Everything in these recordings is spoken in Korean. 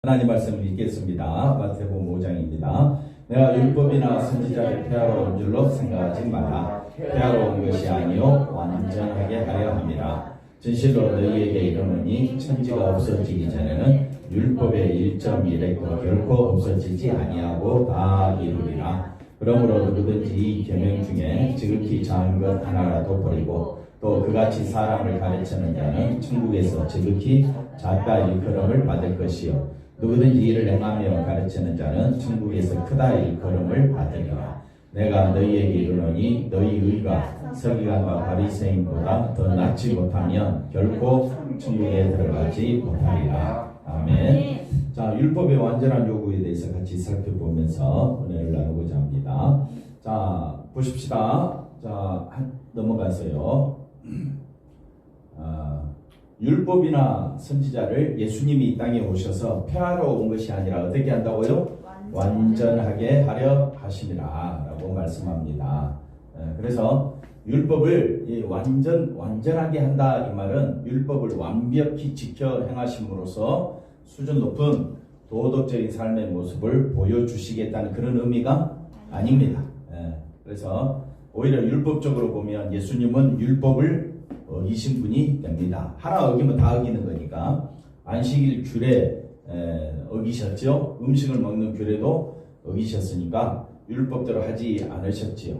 하나님 말씀을 읽겠습니다. 마태복음 5장입니다. 내가 율법이나 선지자를 폐하러 온 줄로 생각하지 말라. 폐하러 온 것이 아니요 완전하게 하려 함이라. 진실로 너희에게 이르노니 천지가 없어지기 전에는 율법의 1.1획도 결코 없어지지 아니하고 다 이루리라. 그러므로 누구든지 이 계명 중에 지극히 작은 것 하나라도 버리고 또 그같이 사람을 가르치는 자는 천국에서 지극히 작다 일컬음을 받을 것이요 누구든지 이를 행하며 가르치는 자는 천국에서 크다 일컬음을 받으리라. 내가 너희에게 이르노니 너희 의가 서기관과 바리새인보다 더 낫지 못하면 결코 천국에 들어가지 못하리라. 아멘. 자, 율법의 완전한 요구에 대해서 같이 살펴보면서 은혜를 나누고자 합니다. 자, 보십시다. 자, 넘어가서요. 율법이나 선지자를 예수님이 이 땅에 오셔서 폐하러 온 것이 아니라 어떻게 한다고요? 완전하게 하려 하심이라 라고 말씀합니다. 그래서 율법을 완전하게 한다 이 말은 율법을 완벽히 지켜 행하심으로써 수준 높은 도덕적인 삶의 모습을 보여주시겠다는 그런 의미가 아닙니다. 그래서 오히려 율법적으로 보면 예수님은 율법을 어기신 분이 됩니다. 하나 어기면 다 어기는 거니까. 안식일 규례 어기셨죠. 음식을 먹는 규례도 어기셨으니까 율법대로 하지 않으셨지요.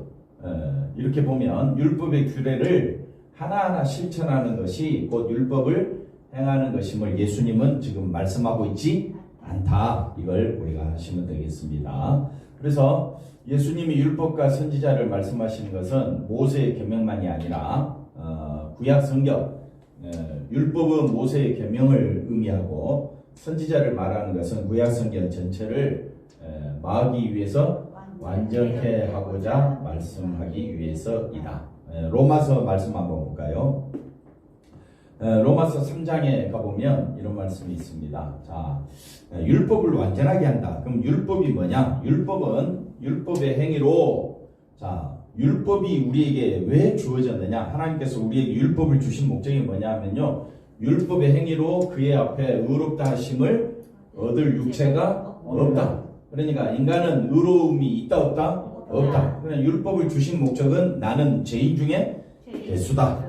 이렇게 보면 율법의 규례를 하나하나 실천하는 것이 곧 율법을 행하는 것임을 예수님은 지금 말씀하고 있지 않다. 이걸 우리가 하시면 되겠습니다. 그래서 예수님이 율법과 선지자를 말씀하시는 것은 모세의 계명만이 아니라 구약 성경, 율법은 모세의 계명을 의미하고 선지자를 말하는 것은 구약 성경 전체를 마하기 위해서 완전케 하고자 말씀하기 위해서이다. 로마서 말씀 한번 볼까요? 로마서 3장에 가보면 이런 말씀이 있습니다. 자, 율법을 완전하게 한다. 그럼 율법이 뭐냐? 율법은 율법의 행위로, 자, 율법이 우리에게 왜 주어졌느냐? 하나님께서 우리에게 율법을 주신 목적이 뭐냐 하면요, 율법의 행위로 그의 앞에 의롭다 하심을 얻을 육체가 없다. 그러니까 인간은 의로움이 있다 없다? 없다. 그러니까 율법을 주신 목적은 나는 죄인 중에 괴수다.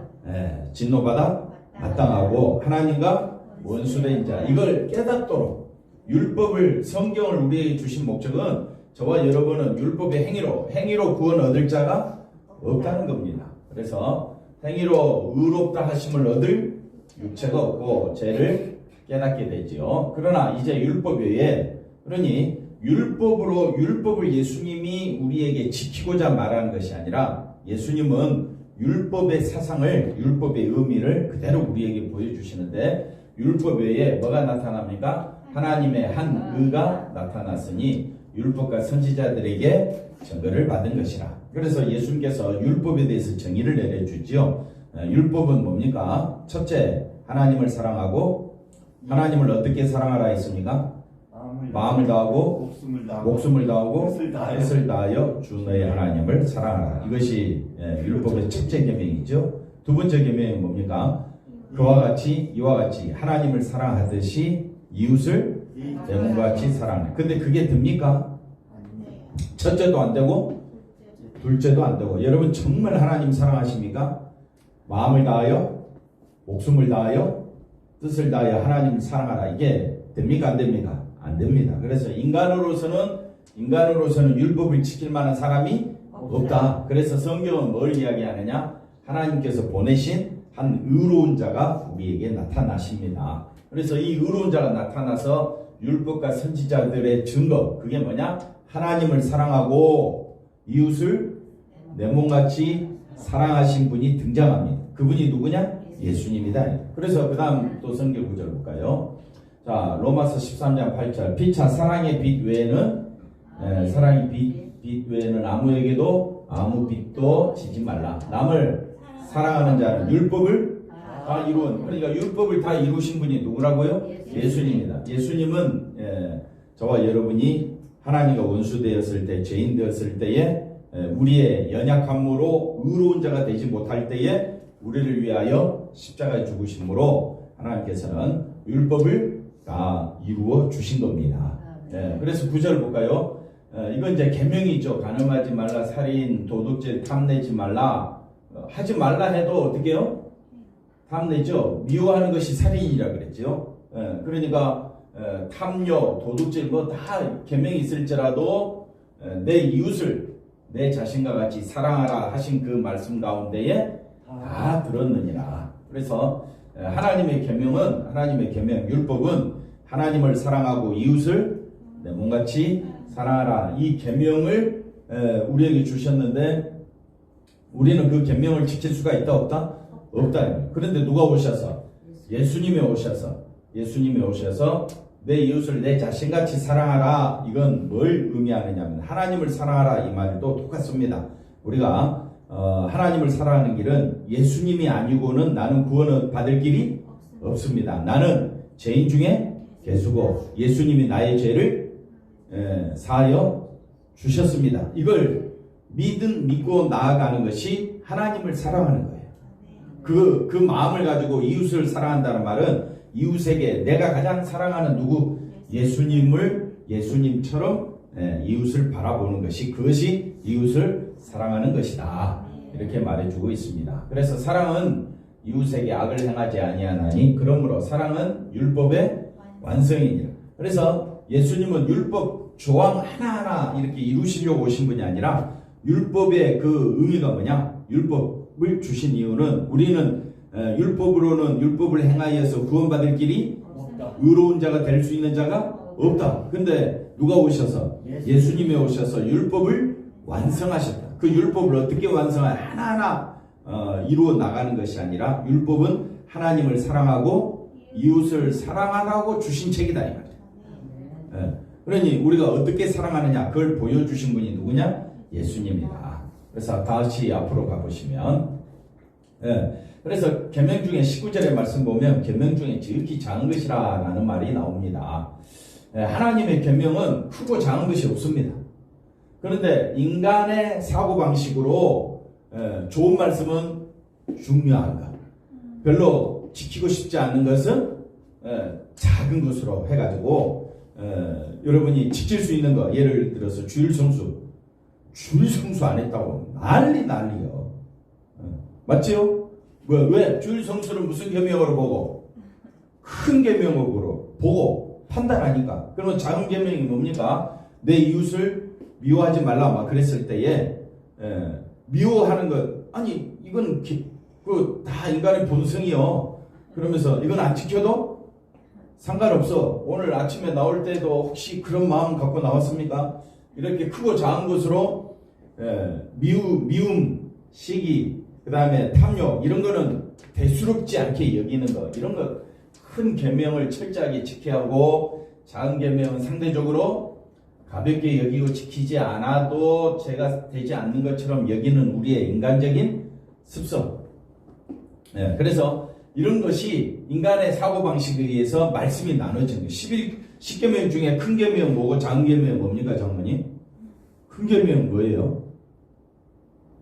진노받아 마땅하고 하나님과 원수된 자, 이걸 깨닫도록 율법을, 성경을 우리에게 주신 목적은 저와 여러분은 율법의 행위로 구원 얻을 자가 없다는 겁니다. 그래서 행위로 의롭다 하심을 얻을 육체가 없고 죄를 깨닫게 되지요. 그러나 이제 율법 외에, 그러니 율법을 예수님이 우리에게 지키고자 말하는 것이 아니라 예수님은 율법의 사상을, 율법의 의미를 그대로 우리에게 보여주시는데 율법 외에 뭐가 나타납니까? 하나님의 한 의가 나타났으니 율법과 선지자들에게 증거를 받은 것이라. 그래서 예수님께서 율법에 대해서 정의를 내려주지요. 율법은 뭡니까? 첫째, 하나님을 사랑하고, 하나님을 어떻게 사랑하라 했습니까? 마음을 다하고 목숨을 다하고 뜻을 다하여 주 너의 하나님을 사랑하라. 이것이 율법의 첫째 계명이죠. 두 번째 계명이 뭡니까? 이와 같이 하나님을 사랑하듯이 이웃을 내 몸과 같이 사랑하라. 근데 그게 됩니까? 첫째도 안 되고 둘째도 안 되고. 여러분 정말 하나님 사랑하십니까? 마음을 다하여 목숨을 다하여 뜻을 다하여 하나님을 사랑하라. 이게 됩니까? 안 됩니까? 안 됩니다. 그래서 인간으로서는 율법을 지킬 만한 사람이 없다. 그래서 성경은 뭘 이야기하느냐? 하나님께서 보내신 한 의로운 자가 우리에게 나타나십니다. 그래서 이 의로운 자가 나타나서 율법과 선지자들의 증거, 그게 뭐냐? 하나님을 사랑하고 이웃을 내 몸같이 사랑하신 분이 등장합니다. 그분이 누구냐? 예수님이다. 그래서 그 다음 또 성경 구절 볼까요? 자, 로마서 13장 8절. 피차 사랑의 빛 외에는 빛 외에는 아무에게도 아무 빛도 지지 말라. 남을 사랑하는 자는 율법을 다 이룬, 그러니까 율법을 다 이루신 분이 누구라고요? 예수님입니다. 예수님은 저와 여러분이 하나님과 원수되었을 때, 죄인 되었을 때에 우리의 연약함으로 의로운 자가 되지 못할 때에 우리를 위하여 십자가에 죽으심으로 하나님께서는 율법을 다 이루어 주신 겁니다. 그래서 9절 볼까요? 이건 이제 계명이죠. 간음하지 말라, 살인, 도둑질, 탐내지 말라. 하지 말라 해도 어떻게 해요? 탐내죠. 미워하는 것이 살인이라 그랬죠. 그러니까 탐욕, 도둑질 뭐 다 계명이 있을지라도 내 이웃을 내 자신과 같이 사랑하라 하신 그 말씀 가운데에 다 들었느니라. 그래서 하나님의 계명, 율법은 하나님을 사랑하고 이웃을 내 몸같이 사랑하라. 이 계명을 우리에게 주셨는데 우리는 그 계명을 지킬 수가 있다 없다? 없다. 그런데 누가 오셔서? 예수님이 오셔서 내 이웃을 내 자신같이 사랑하라. 이건 뭘 의미하느냐면 하나님을 사랑하라 이 말도 똑같습니다. 우리가 하나님을 사랑하는 길은 예수님이 아니고는 나는 구원을 받을 길이 없습니다. 나는 죄인 중에 괴수고 예수님이 나의 죄를 사하여 주셨습니다. 이걸 믿고 나아가는 것이 하나님을 사랑하는 거예요. 그 마음을 가지고 이웃을 사랑한다는 말은 이웃에게 내가 가장 사랑하는 누구? 예수님처럼 이웃을 바라보는 것이 그것이 이웃을 사랑하는 것이다. 이렇게 말해주고 있습니다. 그래서 사랑은 이웃에게 악을 행하지 아니하나니 그러므로 사랑은 율법의 완성이니라. 그래서 예수님은 율법 조항 하나하나 이렇게 이루시려고 오신 분이 아니라 율법의 그 의미가 뭐냐? 율법을 주신 이유는 우리는 율법으로는 율법을 행하여서 구원받을 길이 없다. 의로운 자가 될 수 있는 자가 없다. 근데 누가 오셔서? 예수님이 오셔서 율법을 완성하셨다. 그 율법을 어떻게 완성하냐? 하나하나 이루어 나가는 것이 아니라 율법은 하나님을 사랑하고 이웃을 사랑하라고 주신 책이다 이 말이에요. 그러니 우리가 어떻게 사랑하느냐 그걸 보여주신 분이 누구냐? 예수님이다. 그래서 다시 앞으로 가보시면 그래서 계명 중에 19절의 말씀 보면 계명 중에 지극히 작은 것이라는 말이 나옵니다. 하나님의 계명은 크고 작은 것이 없습니다. 그런데 인간의 사고방식으로 좋은 말씀은 중요한 것, 별로 지키고 싶지 않은 것은 작은 것으로 해가지고 여러분이 지킬 수 있는 거, 예를 들어서 주일 성수 안 했다고 난리요. 맞지요? 왜? 주일 성수를 무슨 계명으로 보고? 큰 계명으로 보고 판단하니까. 그러면 작은 계명이 뭡니까? 내 이웃을 미워하지 말라 막 그랬을 때에 미워하는 것 아니 이건 다 인간의 본성이요. 그러면서 이건 안 지켜도 상관없어. 오늘 아침에 나올 때도 혹시 그런 마음 갖고 나왔습니까? 이렇게 크고 작은 것으로 미움, 시기, 그 다음에 탐욕 이런 거는 대수롭지 않게 여기는 거 이런 거 큰 계명을 철저하게 지켜야 하고 작은 계명은 상대적으로 가볍게 여기고 지키지 않아도 죄가 되지 않는 것처럼 여기는 우리의 인간적인 습성. 그래서 이런 것이 인간의 사고방식에 의해서 말씀이 나눠진 거예요. 10계명 중에 큰 계명 뭐고 작은 계명 뭡니까 장모님? 큰 계명 뭐예요?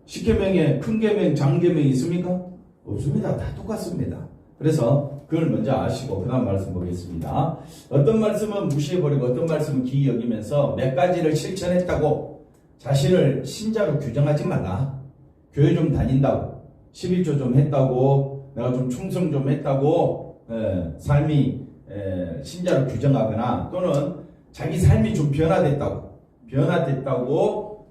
10계명에 큰 계명, 작은 계명이 있습니까? 없습니다. 다 똑같습니다. 그래서 그걸 먼저 아시고 그 다음 말씀 보겠습니다. 어떤 말씀은 무시해버리고 어떤 말씀은 기이 여기면서 몇 가지를 실천했다고 자신을 신자로 규정하지 말라. 교회 좀 다닌다고 11조 좀 했다고 내가 좀 충성 좀 했다고 삶이 신자로 규정하거나 또는 자기 삶이 좀 변화됐다고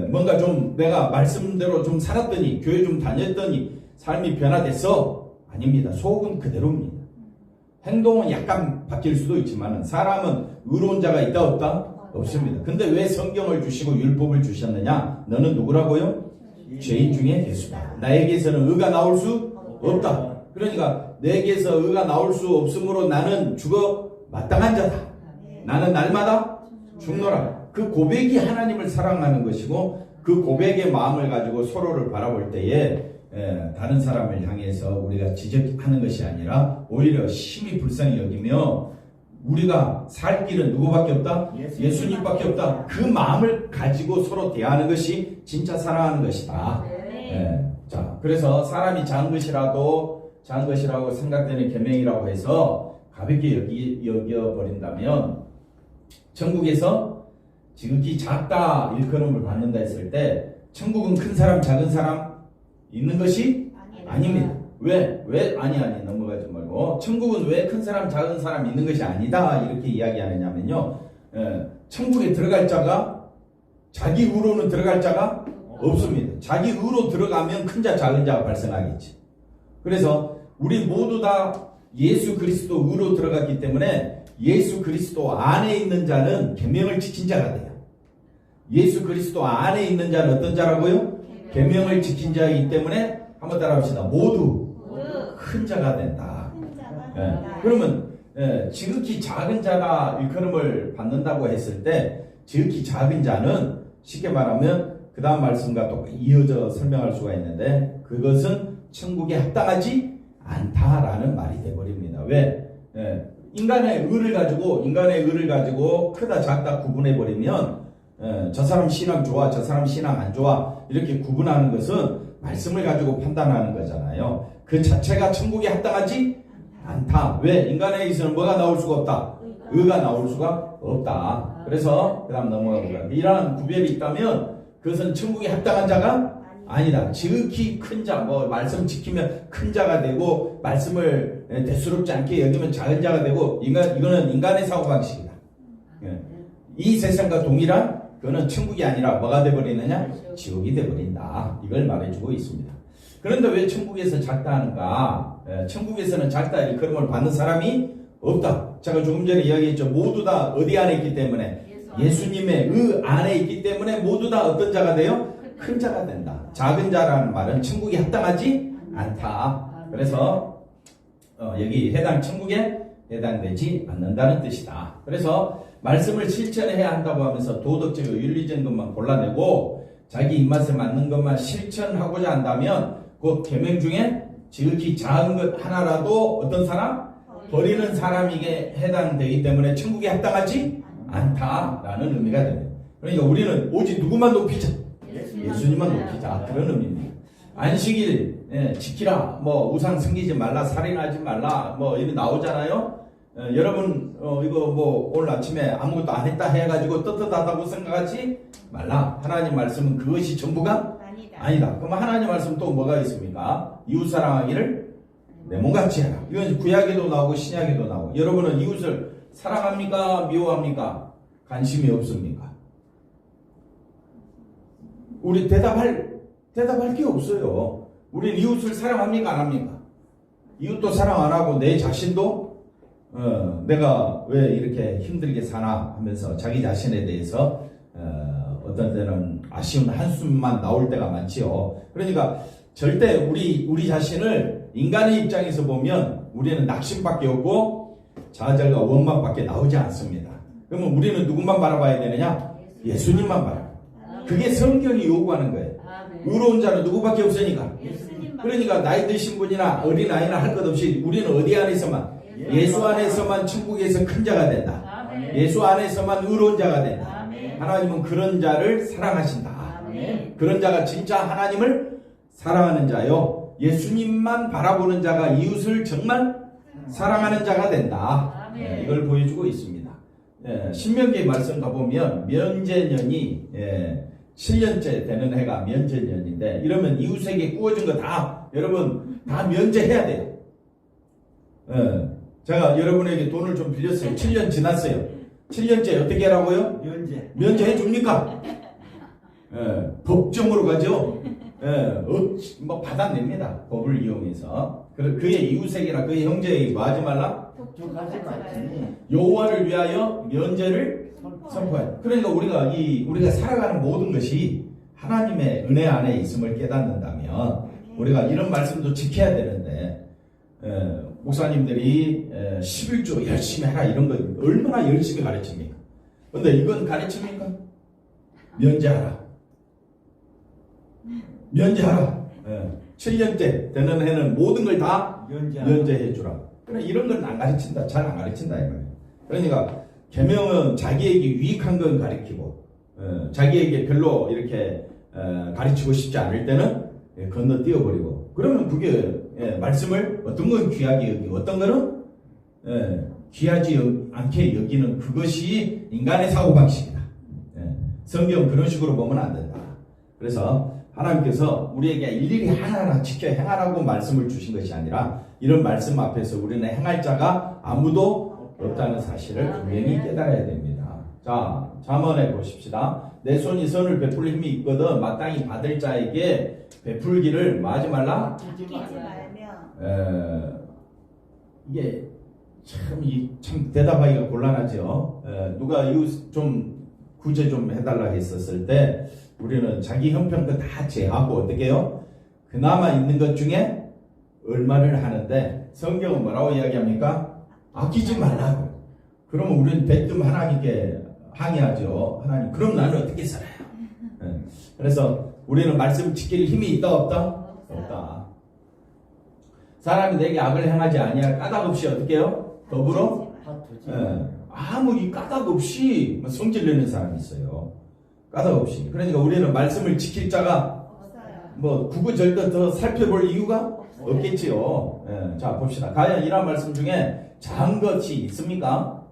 뭔가 좀 내가 말씀대로 좀 살았더니 교회 좀 다녔더니 삶이 변화됐어. 아닙니다. 속은 그대로입니다. 행동은 약간 바뀔 수도 있지만 사람은 의로운 자가 있다 없다? 없습니다. 근데 왜 성경을 주시고 율법을 주셨느냐? 너는 누구라고요? 죄인 중에 괴수다. 나에게서는 의가 나올 수 없다. 그러니까 내게서 의가 나올 수 없으므로 나는 죽어 마땅한 자다. 나는 날마다 죽노라. 그 고백이 하나님을 사랑하는 것이고 그 고백의 마음을 가지고 서로를 바라볼 때에 다른 사람을 향해서 우리가 지적하는 것이 아니라 오히려 심히 불쌍히 여기며 우리가 살 길은 누구밖에 없다? 예수님밖에 없다. 그 마음을 가지고 서로 대하는 것이 진짜 사랑하는 것이다. 자, 그래서 사람이 작은 것이라고 생각되는 계명이라고 해서 가볍게 여겨버린다면 천국에서 지극히 작다 일컬음을 받는다 했을 때 천국은 큰 사람 작은 사람 있는 것이 아닙니다. 왜 아니 넘어가지 말고 천국은 왜 큰 사람 작은 사람 있는 것이 아니다 이렇게 이야기하느냐면요, 천국에 들어갈 자가 자기 의로는 들어갈 자가 없습니다. 자기 의로 들어가면 큰 자 작은 자가 발생하겠지. 그래서 우리 모두 다 예수 그리스도 의로 들어갔기 때문에 예수 그리스도 안에 있는 자는 계명을 지킨 자가 돼요. 예수 그리스도 안에 있는 자는 어떤 자라고요? 계명을 지킨 자이기 때문에 한번 따라합시다. 모두 큰 자가 된다. 그러면 지극히 작은 자가 일컬음을 받는다고 했을 때 지극히 작은 자는 쉽게 말하면 그 다음 말씀과 또 이어져 설명할 수가 있는데 그것은 천국에 합당하지 않다라는 말이 되어버립니다. 왜? 인간의 의를 가지고 크다 작다 구분해버리면 저 사람 신앙 좋아 저 사람 신앙 안 좋아 이렇게 구분하는 것은 말씀을 가지고 판단하는 거잖아요. 그 자체가 천국에 합당하지 않다. 왜? 인간에 의해서는 뭐가 나올 수가 없다. 의가 나올 수가 없다. 그래서 그 다음 넘어가보자. 이러한 구별이 있다면 그것은 천국에 합당한 자가 아니다. 지극히 큰 자, 말씀 지키면 큰 자가 되고 말씀을 대수롭지 않게 여기면 작은 자가 되고 이거는 인간의 사고방식이다. 이 세상과 동일한 그거는 천국이 아니라 뭐가 돼버리느냐? 지옥이 돼버린다. 이걸 말해주고 있습니다. 그런데 왜 천국에서 작다 하는가? 천국에서는 작다 일컬음을 받는 사람이 없다. 제가 조금 전에 이야기했죠. 모두 다 어디 안에 있기 때문에 예수님의 의 안에 있기 때문에 모두 다 어떤 자가 돼요? 큰 자가 된다. 작은 자라는 말은 천국에 합당하지 않다. 그래서 여기 천국에 해당되지 않는다는 뜻이다. 그래서 말씀을 실천해야 한다고 하면서 도덕적이고 윤리적인 것만 골라내고 자기 입맛에 맞는 것만 실천하고자 한다면 그 계명 중에 지극히 작은 것 하나라도 어떤 사람? 버리는 사람에게 해당되기 때문에 천국에 합당하지 않다라는 의미가 됩니다. 그러니까 우리는 오직 누구만 높이자? 예수님만 높이자. 그런 의미입니다. 안식일 지키라. 우상 숨기지 말라. 살인하지 말라. 이런 나오잖아요. 여러분 이거 오늘 아침에 아무것도 안 했다 해가지고 떳떳하다고 생각하지 말라. 하나님 말씀은 그것이 전부가 아니다. 그럼 하나님 말씀 또 뭐가 있습니까? 이웃 사랑하기를 내 몸같이 해라. 이건 구약에도 나오고 신약에도 나오고. 여러분은 이웃을 사랑합니까? 미워합니까? 관심이 없습니까? 우리 대답할 게 없어요. 우리는 이웃을 사랑합니까? 안 합니까? 이웃도 사랑 안 하고 내 자신도 내가 왜 이렇게 힘들게 사나 하면서 자기 자신에 대해서 어떤 때는 아쉬운 한숨만 나올 때가 많지요. 그러니까 절대 우리 자신을 인간의 입장에서 보면 우리는 낙심밖에 없고 좌절과 원망밖에 나오지 않습니다. 그러면 우리는 누구만 바라봐야 되느냐? 예수님만 바라봐. 그게 성경이 요구하는 거예요. 의로운 자는 누구밖에 없으니까. 그러니까 나이 드신 분이나 어린아이나 할 것 없이 우리는 어디 안에서만? 예수 안에서만 천국에서 큰 자가 된다. 예수 안에서만 의로운 자가 된다. 하나님은 그런 자를 사랑하신다. 그런 자가 진짜 하나님을 사랑하는 자요. 예수님만 바라보는 자가 이웃을 정말 사랑하는 자가 된다. 이걸 보여주고 있습니다. 신명기의 말씀 가보면 면제년이 7년째 되는 해가 면제년인데 이러면 이웃에게 구워준 거 다 여러분 다 면제해야 돼요. 제가 여러분에게 돈을 좀 빌렸어요. 7년 지났어요. 7년째 어떻게 하라고요? 면제해 줍니까? 법정으로 가죠. 받아냅니다. 법을 이용해서. 그의 이웃에게나 그의 형제에게 뭐 하지 말라? 여호와를 위하여 면제를 선포해. 그러니까 우리가 살아가는 모든 것이 하나님의 은혜 안에 있음을 깨닫는다면 우리가 이런 말씀도 지켜야 되는데 목사님들이 11조 열심히 하라 이런 거 얼마나 열심히 가르칩니까? 근데 이건 가르칩니까? 면제하라. 7년째 되는 해는 모든 걸 다 면제해 주라. 그래 이런 건 안 가르친다. 잘 안 가르친다 이 말이에요. 그러니까 계명은 자기에게 유익한 건 가르치고 자기에게 별로 이렇게 가르치고 싶지 않을 때는 건너뛰어버리고 그러면 그게 말씀을 어떤 건 귀하게 여기고 어떤 거는 귀하지 않게 여기는 그것이 인간의 사고방식이다. 성경 그런 식으로 보면 안 된다. 그래서 하나님께서 우리에게 일일이 하나하나 지켜 행하라고 말씀을 주신 것이 아니라 이런 말씀 앞에서 우리는 행할 자가 아무도 없다는 사실을 분명히 깨달아야 됩니다. 자, 잠언에 보십시다. 내 손이 선을 베풀 힘이 있거든 마땅히 받을 자에게 베풀기를 마지 말라. 아끼지 말며. 이게 참 대답하기가 곤란하죠. 누가 이웃 좀 구제 좀 해달라 했었을 때 우리는 자기 형편도 다 제하고 어떻게 해요? 그나마 있는 것 중에 얼마를 하는데 성경은 뭐라고 이야기합니까? 아끼지 말라고. 그러면 우리는 대뜸 하나님께 항의하죠. 하나님, 그럼 나는 어떻게 살아요? 그래서 우리는 말씀 지킬 힘이 있다 없다? 없다. 사람이 내게 악을 행하지 아니할 까닭 없이 어떻게 해요? 더불어? 아무 이 까닭 없이 성질 내는 사람이 있어요. 까닭 없이. 그러니까 우리는 말씀을 지킬 자가 뭐 구구절대 더 살펴볼 이유가 없겠지요. 자, 봅시다. 과연 이런 말씀 중에 작은 것이 있습니까?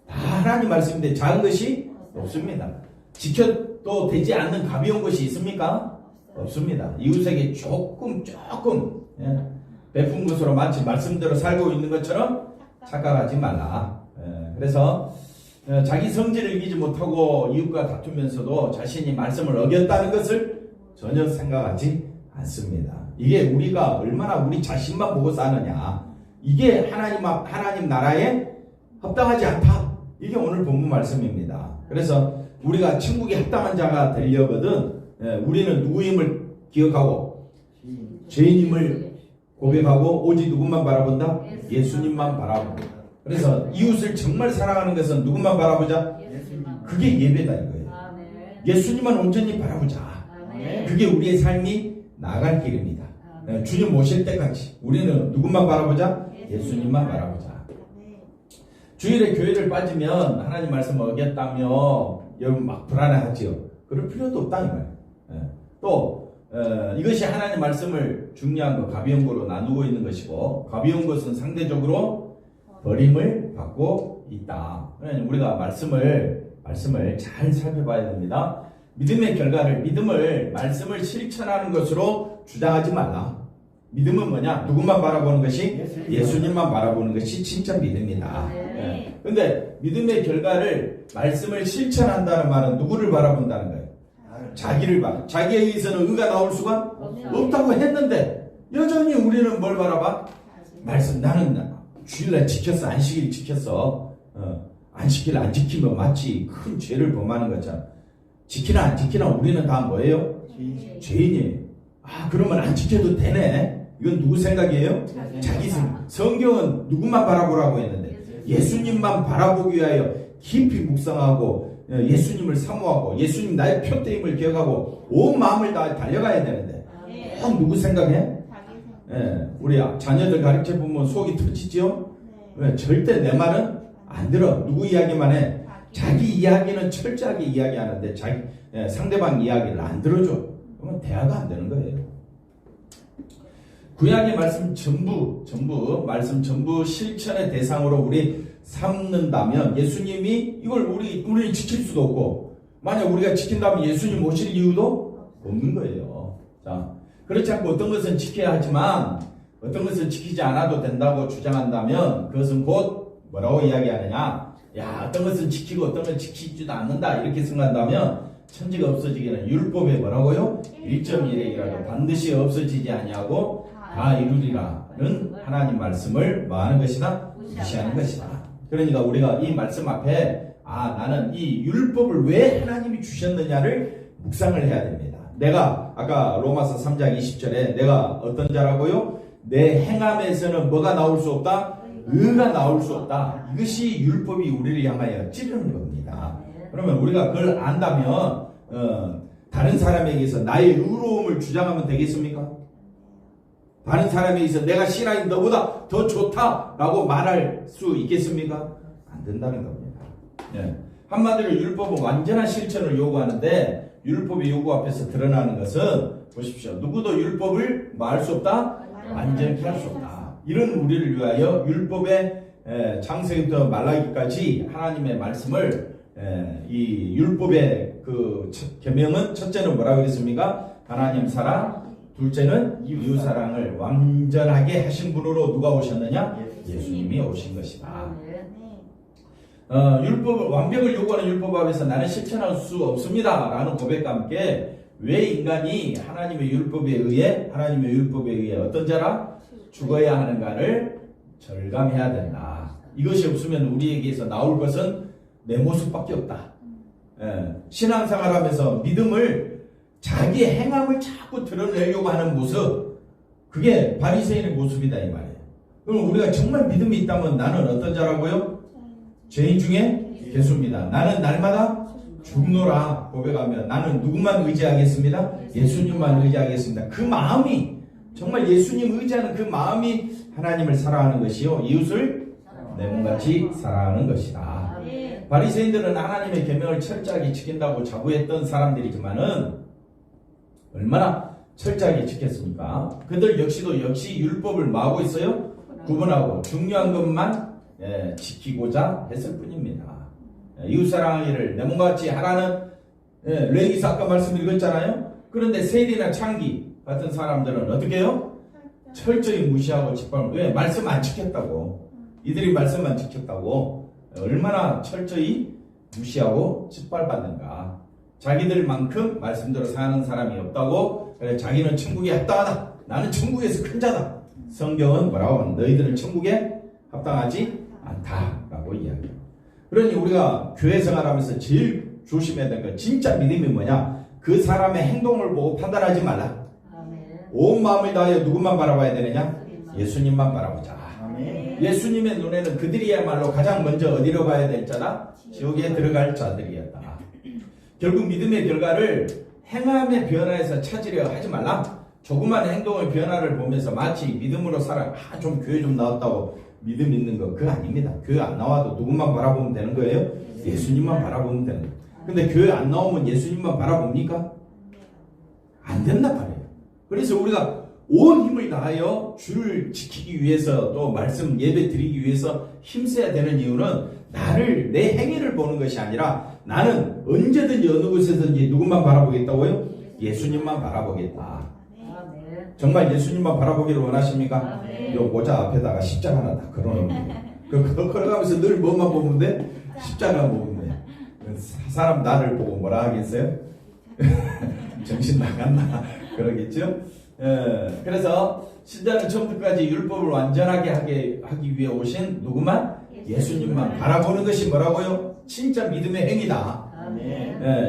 다 하나님 말씀인데 작은 것이 없습니다. 지켜도 되지 않는 가벼운 것이 있습니까? 없습니다. 이웃에게 조금 베푼 것으로 마치 말씀대로 살고 있는 것처럼 착각하지 말라. 그래서 자기 성질을 이기지 못하고 이웃과 다투면서도 자신이 말씀을 어겼다는 것을 전혀 생각하지 않습니다. 이게 우리가 얼마나 우리 자신만 보고 사느냐. 이게 하나님 나라에 합당하지 않다. 이게 오늘 본문 말씀입니다. 그래서 우리가 천국에 합당한 자가 되려거든 우리는 누구임을 기억하고 죄인임을 고백하고 오직 누구만 바라본다? 예수님만 바라본다. 그래서 이웃을 정말 사랑하는 것은 누구만 바라보자? 그게 예배다 이거예요. 예수님만 온전히 바라보자. 그게 우리의 삶이 나아갈 길입니다. 주님 오실 때까지 우리는 누구만 바라보자? 예수님만 바라보자. 주일에 교회를 빠지면 하나님 말씀 어겼다며 여러분 막 불안해하지요. 그럴 필요도 없다 이 말이에요. 또 이것이 하나님 말씀을 중요한 거 가벼운 거로 나누고 있는 것이고 가벼운 것은 상대적으로 버림을 받고 있다. 우리가 말씀을 잘 살펴봐야 됩니다. 믿음의 결과를 말씀을 실천하는 것으로 주장하지 말라. 믿음은 뭐냐? 누구만 바라보는 것이? 예수님만 바라보는 것이 진짜 믿음이다. 근데 믿음의 결과를 말씀을 실천한다는 말은 누구를 바라본다는 거예요? 자기를 자기에 의해서는 의가 나올 수가 없다고 했는데 여전히 우리는 뭘 바라봐? 말씀. 나는 주일날 지켰어. 안식일 지켰어. 안식일 안 지키면 마치 큰 죄를 범하는 것처럼. 지키나 안 지키나 우리는 다 뭐예요? 죄인이에요. 그러면 안 지켜도 되네. 이건 누구 생각이에요? 자기 생각. 성경은 누구만 바라보라고 했는데 예수님만 바라보기 위하여 깊이 묵상하고 예수님을 사모하고 예수님 나의 표대임을 기억하고 온 마음을 다 달려가야 되는데 꼭 누구 생각해? 우리 자녀들 가르쳐 보면 속이 터지죠? 절대 내 말은 안 들어. 누구 이야기만 해? 자기 이야기는 철저하게 이야기하는데 상대방 이야기를 안 들어줘. 그러면 대화가 안 되는 거예요. 구약의 말씀 말씀 전부 실천의 대상으로 우리 삼는다면 예수님이 이걸 우리 지킬 수도 없고 만약 우리가 지킨다면 예수님 오실 이유도 없는 거예요. 자, 그렇지 않고 어떤 것은 지켜야 하지만 어떤 것은 지키지 않아도 된다고 주장한다면 그것은 곧 뭐라고 이야기하느냐? 어떤 것은 지키고 어떤 것은 지키지도 않는다 이렇게 생각한다면 천지가 없어지기는 율법에 뭐라고요? 1.1핵이라도 반드시 없어지지 아니하고 다 이루리라는 하나님 말씀을 뭐하는 것이나 무시하는 것이다. 그러니까 우리가 이 말씀 앞에 나는 이 율법을 왜 하나님이 주셨느냐를 묵상을 해야 됩니다. 내가 아까 로마서 3장 20절에 내가 어떤 자라고요? 내 행함에서는 뭐가 나올 수 없다? 의가 나올 수 없다. 이것이 율법이 우리를 향하여 찌르는 겁니다. 그러면 우리가 그걸 안다면 다른 사람에게서 나의 의로움을 주장하면 되겠습니까? 다른 사람에게서 내가 신앙이 너보다 더 좋다라고 말할 수 있겠습니까? 안 된다는 겁니다. 한마디로 율법은 완전한 실천을 요구하는데 율법의 요구 앞에서 드러나는 것은 보십시오. 누구도 율법을 뭐 할 수 없다? 완전히 할 수 없다. 이런 우리를 위하여 율법의 창세기부터 말라기까지 하나님의 말씀을 이 율법의 그 계명은 첫째는 뭐라고 그랬습니까? 하나님 사랑, 둘째는 이웃 사랑을 완전하게 하신 분으로 누가 오셨느냐? 예수님이 오신 것이다. 율법을 완벽을 요구하는 율법 앞에서 나는 실천할 수 없습니다 라는 고백과 함께 왜 인간이 하나님의 율법에 의해 어떤 자라? 죽어야 하는가를 절감해야 된다. 이것이 없으면 우리에게서 나올 것은 내 모습밖에 없다. 신앙생활하면서 믿음을 자기의 행함을 자꾸 드러내려고 하는 모습, 그게 바리새인의 모습이다 이 말이에요. 그럼 우리가 정말 믿음이 있다면 나는 어떤 자라고요? 죄인 중에 개수입니다. 나는 날마다 죽노라 고백하면 나는 누구만 의지하겠습니다? 예수님만 의지하겠습니다. 그 마음이 정말 예수님 의지하는 그 마음이 하나님을 사랑하는 것이요 이웃을 내 몸같이 사랑하는 것이다. 바리새인들은 하나님의 계명을 철저하게 지킨다고 자부했던 사람들이지만은 얼마나 철저하게 지켰습니까? 그들 역시 율법을 뭐하고 있어요? 구분하고 중요한 것만 지키고자 했을 뿐입니다. 이웃사랑하기를 내 몸같이 하라는 레위기서 아까 말씀 읽었잖아요. 그런데 세리나 창기 같은 사람들은 어떻게 해요? 철저히 무시하고 짓밟고. 왜? 말씀 안 지켰다고. 이들이 말씀 안 지켰다고 얼마나 철저히 무시하고 짓밟았는가. 자기들만큼 말씀대로 사는 사람이 없다고. 그래, 자기는 천국에 합당하다. 나는 천국에서 큰 자다. 성경은 뭐라고 하는? 너희들은 천국에 합당하지 않다라고 이야기해요. 그러니 우리가 교회 생활하면서 제일 조심해야 될 건 진짜 믿음이 뭐냐? 그 사람의 행동을 보고 판단하지 말라. 온 마음을 다하여 누구만 바라봐야 되느냐? 예수님만 바라보자. 예수님의 눈에는 그들이야말로 가장 먼저 어디로 가야 될 자다? 지옥에 들어갈 자들이었다. 결국 믿음의 결과를 행함의 변화에서 찾으려 하지 말라. 조그만 행동의 변화를 보면서 마치 믿음으로 살아. 좀 교회 좀 나왔다고 믿음 있는 거 그거 아닙니다. 교회 안 나와도 누구만 바라보면 되는 거예요? 예수님만 바라보면 되는 거예요. 근데 교회 안 나오면 예수님만 바라봅니까? 안 된단 말이에요. 그래서 우리가 온 힘을 다하여 주를 지키기 위해서 또 말씀 예배 드리기 위해서 힘써야 되는 이유는 나를 내 행위를 보는 것이 아니라 나는 언제든지 어느 곳에서든지 누구만 바라보겠다고요? 예수님만 바라보겠다. 정말 예수님만 바라보기를 원하십니까? 요 모자 앞에다가 십자가 하나 다 걸어놓으면 걸어가면서 늘 뭐만 보면 돼? 십자가 보면 돼. 사람 나를 보고 뭐라 하겠어요? 정신 나갔나? 그러겠죠? 그래서 신자는 처음부터까지 율법을 완전하게 하기 위해 오신 누구만? 예수님만 바라보는 것이 뭐라고요? 진짜 믿음의 행위다.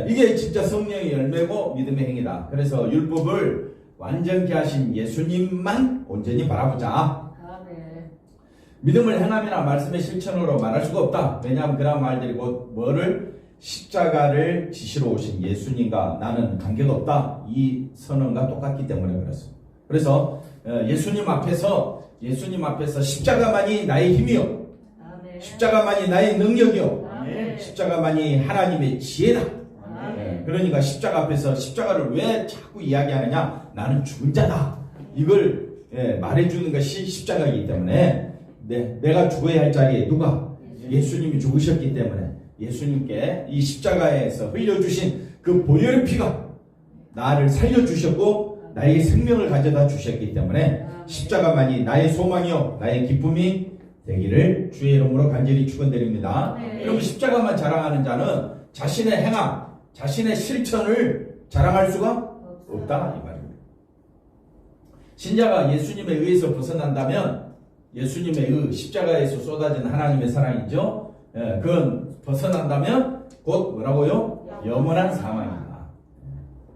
이게 진짜 성령의 열매고 믿음의 행위다. 그래서 율법을 완전케 하신 예수님만 온전히 바라보자. 믿음을 행함이나 말씀의 실천으로 말할 수가 없다. 왜냐하면 그런 말들이 곧 뭐를? 십자가를 지시러 오신 예수님과 나는 관계가 없다. 이 선언과 똑같기 때문에 그렇습니다. 그래서 예수님 앞에서 십자가만이 나의 힘이요, 십자가만이 나의 능력이요, 십자가만이 하나님의 지혜다. 그러니까 십자가 앞에서 십자가를 왜 자꾸 이야기하느냐? 나는 죽은 자다. 이걸 말해주는 것이 십자가이기 때문에 내가 죽어야 할 자리에 누가? 예수님이 죽으셨기 때문에 예수님께 이 십자가에서 흘려주신 그 보혈의 피가 나를 살려주셨고 나에게 생명을 가져다 주셨기 때문에 십자가만이 나의 소망이요 나의 기쁨이 되기를 주의 이름으로 간절히 축원드립니다. 여러분 십자가만 자랑하는 자는 자신의 행함, 자신의 실천을 자랑할 수가 없다 이 말입니다. 신자가 예수님에 의해서 벗어난다면 예수님의 십자가에서 쏟아진 하나님의 사랑이죠. 그건 벗어난다면 곧 뭐라고요? 영원한 사망이다.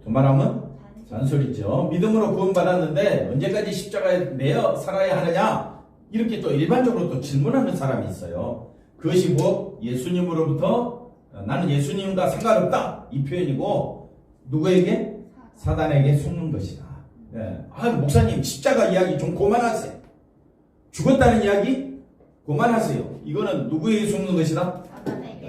두 말하면 잔소리죠. 믿음으로 구원받았는데 언제까지 십자가에 매여 살아야 하느냐? 이렇게 또 일반적으로 또 질문하는 사람이 있어요. 그것이 뭐 예수님으로부터 나는 예수님과 상관없다 이 표현이고 누구에게? 사단에게 속는 것이다. 목사님 십자가 이야기 좀 그만하세요. 죽었다는 이야기 그만하세요. 이거는 누구에게 속는 것이다? 사단에게.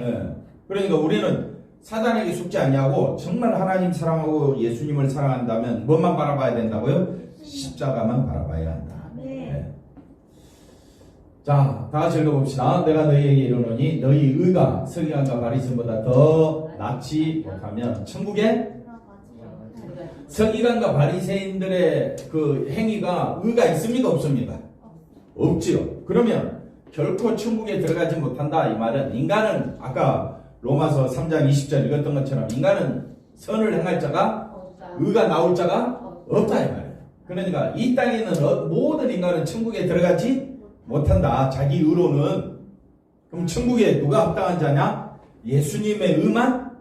그러니까 우리는 사단에게 속지 않냐고 정말 하나님 사랑하고 예수님을 사랑한다면 뭐만 바라봐야 된다고요? 십자가만 바라봐야 한다. 자, 다 같이 읽어봅시다. 내가 너희에게 이르노니 너희 의가 서기관과 바리새인보다 더 낫지 못하면 천국에 서기관과 바리새인들의 그 행위가 의가 있습니까 없습니까? 없지요. 그러면 결코 천국에 들어가지 못한다 이 말은 인간은 아까 로마서 3장 20절 읽었던 것처럼 인간은 선을 행할 자가 의가 나올 자가 없다 이 말이에요. 그러니까 이 땅에 있는 모든 인간은 천국에 들어가지 못한다. 자기 의로는. 그럼 천국에 누가 합당한 자냐? 예수님의 의만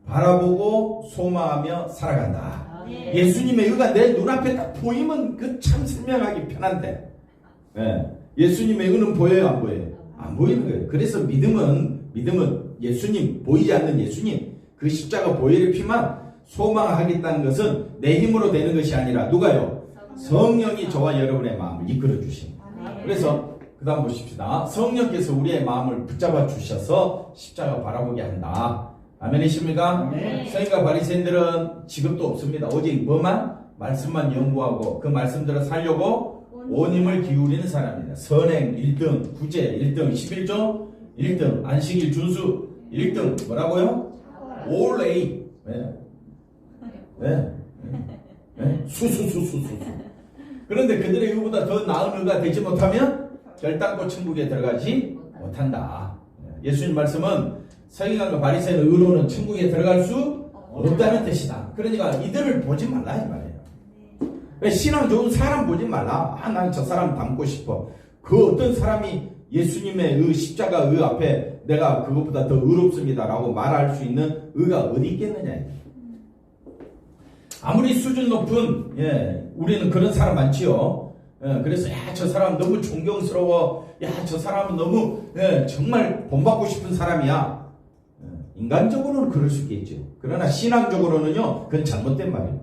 바라보고 소망하며 살아간다. 예수님의 의가 내 눈앞에 딱 보이면 그 참 설명하기 편한데 예수님의 의는 보여요 안 보여요? 안 보이는 거예요. 그래서 믿음은 예수님, 보이지 않는 예수님 그 십자가 보혈의 피만 소망하겠다는 것은 내 힘으로 되는 것이 아니라 누가요? 성령이 저와 여러분의 마음을 이끌어 주신. 그래서 그 다음 보십시다. 성령께서 우리의 마음을 붙잡아 주셔서 십자가 바라보게 한다. 아멘이십니까? 서기관과 바리새인들은 직업도 없습니다. 오직 뭐만? 말씀만 연구하고 그 말씀대로 살려고 온 힘을 기울이는 사람입니다. 선행 1등, 구제 1등, 11조 1등, 안식일 준수 1등, 뭐라고요? All A. 수수수수수. 그런데 그들의 의보다 더 나은 의가 되지 못하면 결단코 천국에 들어가지 못한다. 예수님 말씀은 서기관과 바리새인 의로는 천국에 들어갈 수 없다는 뜻이다. 그러니까 이들을 보지 말라 이 말이에요. 신앙 좋은 사람 보지 말라. 난 저 사람 닮고 싶어. 그 어떤 사람이 예수님의 의 십자가 의 앞에 내가 그것보다 더 의롭습니다라고 말할 수 있는 의가 어디 있겠느냐. 아무리 수준 높은 우리는 그런 사람 많지요. 그래서 저 사람 너무 존경스러워. 저 사람은 너무 정말 본받고 싶은 사람이야. 인간적으로는 그럴 수 있겠죠. 그러나 신앙적으로는요, 그건 잘못된 말이에요.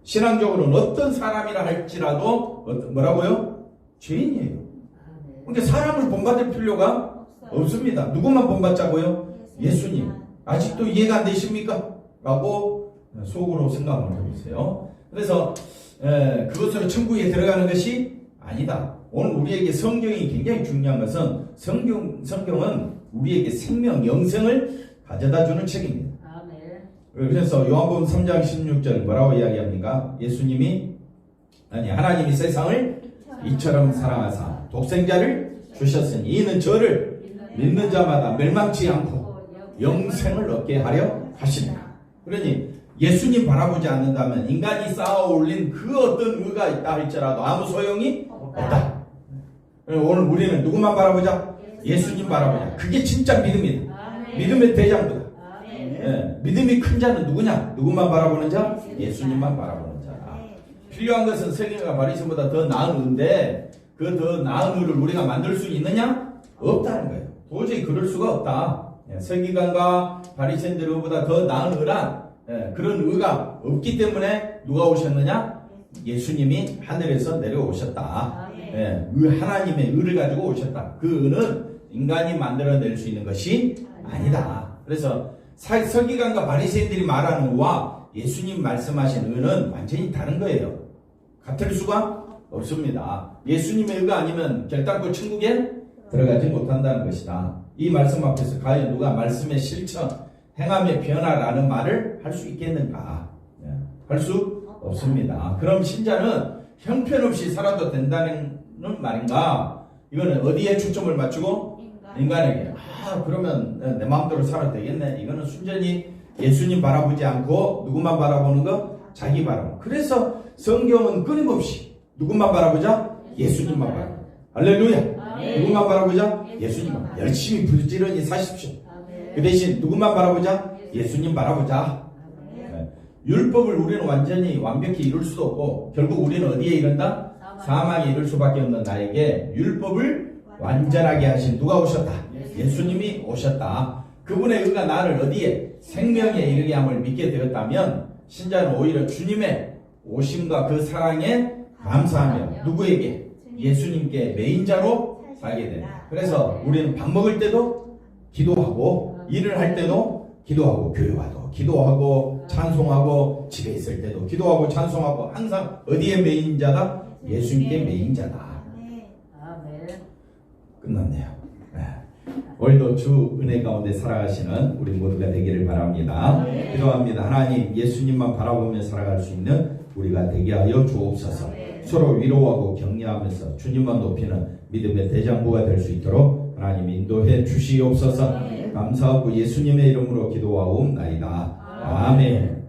신앙적으로는 어떤 사람이라 할지라도 뭐라고요? 죄인이에요. 그러니까 사람을 본받을 필요가 없습니다. 누구만 본받자고요? 예수님. 아직도 이해가 안 되십니까? 라고 속으로 생각을 해보세요. 그래서 그것으로 천국에 들어가는 것이 아니다. 오늘 우리에게 성경이 굉장히 중요한 것은 성경은 우리에게 생명, 영생을 가져다주는 책입니다. 그래서 요한복음 3장 16절 뭐라고 이야기합니까? 하나님이 세상을 이처럼 사랑하사 독생자를 주셨으니 이는 저를 믿는 자마다 멸망치 않고 영생을 얻게 하려 하시니라. 그러니 예수님 바라보지 않는다면 인간이 쌓아 올린 그 어떤 의가 있다 할지라도 아무 소용이 없다. 오늘 우리는 누구만 바라보자? 예수님 바라보자. 그게 진짜 믿음이다. 믿음의 대장부다. 믿음이 큰 자는 누구냐? 누구만 바라보는 자? 예수님만 바라보는 자. 필요한 것은 서기관과 바리새인보다 더 나은 의인데 그 더 나은 의를 우리가 만들 수 있느냐? 없다는 거예요. 도저히 그럴 수가 없다. 서기관과 바리새인들보다 더 나은 의란 그런 의가 없기 때문에 누가 오셨느냐? 예수님이 하늘에서 내려오셨다. 하나님의 의를 가지고 오셨다. 그 의는 인간이 만들어낼 수 있는 것이 아니다. 그래서 서기관과 바리새인들이 말하는 의와 예수님 말씀하신 의는 완전히 다른 거예요. 같을 수가 없습니다. 예수님의 의가 아니면 결단코 천국에 들어가지 못한다는 것이다. 이 말씀 앞에서 과연 누가 말씀의 실천, 행함의 변화라는 말을 할 수 있겠는가? 할 수 없습니다. 그럼 신자는 형편없이 살아도 된다는 말인가? 이거는 어디에 초점을 맞추고? 인간에게. 그러면 내 마음대로 살아도 되겠네. 이거는 순전히 예수님 바라보지 않고 누구만 바라보는 거? 자기 바라보는. 그래서 성경은 끊임없이 누구만 바라보자? 예수님만 바라보자. 할렐루야. 누구만 바라보자? 예수님만. 열심히 부지런히 사십시오. 그 대신 누구만 바라보자? 예수님 바라보자. 율법을 우리는 완전히 완벽히 이룰 수도 없고 결국 우리는 어디에 이른다? 사망에 이를 수밖에 없는 나에게 율법을 완전하게 하신 누가 오셨다? 예수님이 오셨다. 그분의 의가 나를 어디에? 생명에 이르게 함을 믿게 되었다면 신자는 오히려 주님의 오심과 그 사랑에 감사하며 누구에게? 예수님께 매인자로 살게 됩니다. 그래서 우리는 밥 먹을 때도 기도하고 일을 할 때도 기도하고 교회 와도 기도하고 찬송하고 집에 있을 때도 기도하고 찬송하고 항상 어디에 매인자다? 예수님께 매인자다. 끝났네요. 오늘도 주 은혜 가운데 살아가시는 우리 모두가 되기를 바랍니다. 기도합니다. 하나님, 예수님만 바라보며 살아갈 수 있는 우리가 되게 하여 주옵소서. 서로 위로하고 격려하면서 주님만 높이는 믿음의 대장부가 될 수 있도록 하나님 인도해 주시옵소서. 감사하고 예수님의 이름으로 기도하옵나이다. 아멘.